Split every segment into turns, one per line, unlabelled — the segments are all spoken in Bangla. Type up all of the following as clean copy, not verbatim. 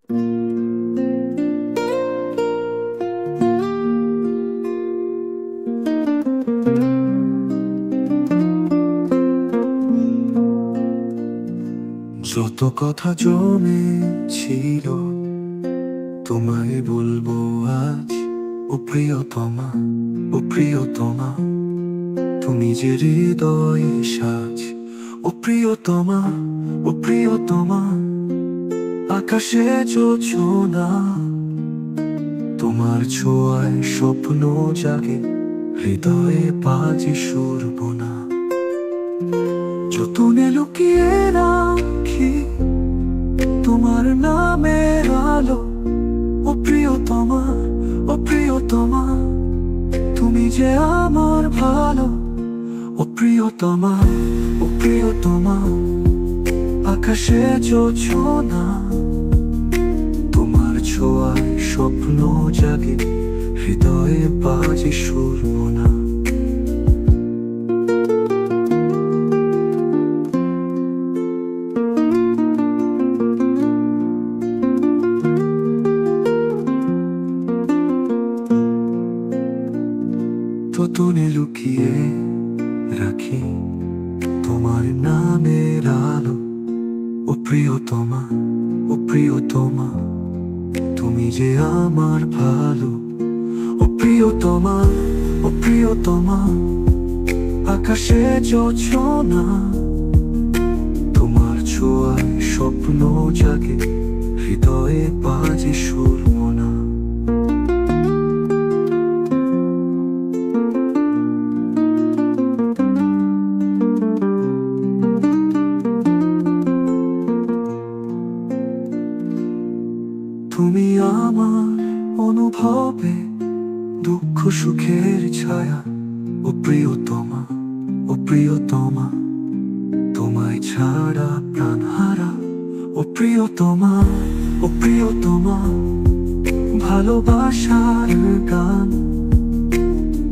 যত কথা জমেছিল তোমায় বলবো আজ, ও প্রিয়তমা, ও প্রিয়তমা, তুমি যে হৃদয়ে সাজ। ও প্রিয়তমা, ও প্রিয়তমা, আকাশে জোছনা, তোমার ছোঁয়ায় স্বপ্ন জাগে, হৃদয়ে বাজে সুরবোনা। যতনে লুকিয়ে রাখি তোমার নামের আলো। ও প্রিয়তমা, ও প্রিয়তমা, তুমি যে আমার ভালো। ও প্রিয়তমা, ও প্রিয়তমা, আকাশে জোছনা, তোমার ছোঁয়ায় স্বপ্ন জাগে, হৃদয়ে বাজে সুরবোনা। যতনে লুকিয়ে রাখি তোমার নামের আলো। ও প্রিয়তমা, ও প্রিয়তমা, তুমি যে আমার ভালো। ও প্রিয়তমা, ও প্রিয়তমা, আকাশে জোছনা, তোমার ছোঁয়ায় স্বপ্ন জাগে, হৃদয়ে বাজে সুরবোনা। তুমি আমার অনুভবে দুঃখ সুখের ছায়া। ও প্রিয়তমা, ও প্রিয়তমা, তোমায় ছাড়া প্রাণ হারা। ও প্রিয়তমা, ও প্রিয়তমা, ভালোবাসার গান,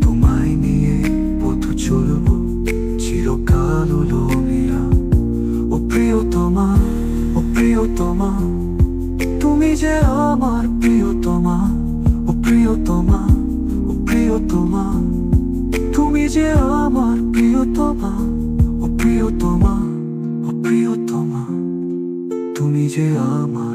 তোমায় নিয়ে পথ চলব চিরকাল লোনিয়া। ও প্রিয়তমা, ও প্রিয়তমা, তুমি যে আমার প্রিয়তমা। ও প্রিয়তমা, ও প্রিয়তমা, তুমি যে আমার প্রিয়তমা। ও প্রিয়তমা, ও প্রিয়তমা, তুমি যে আমার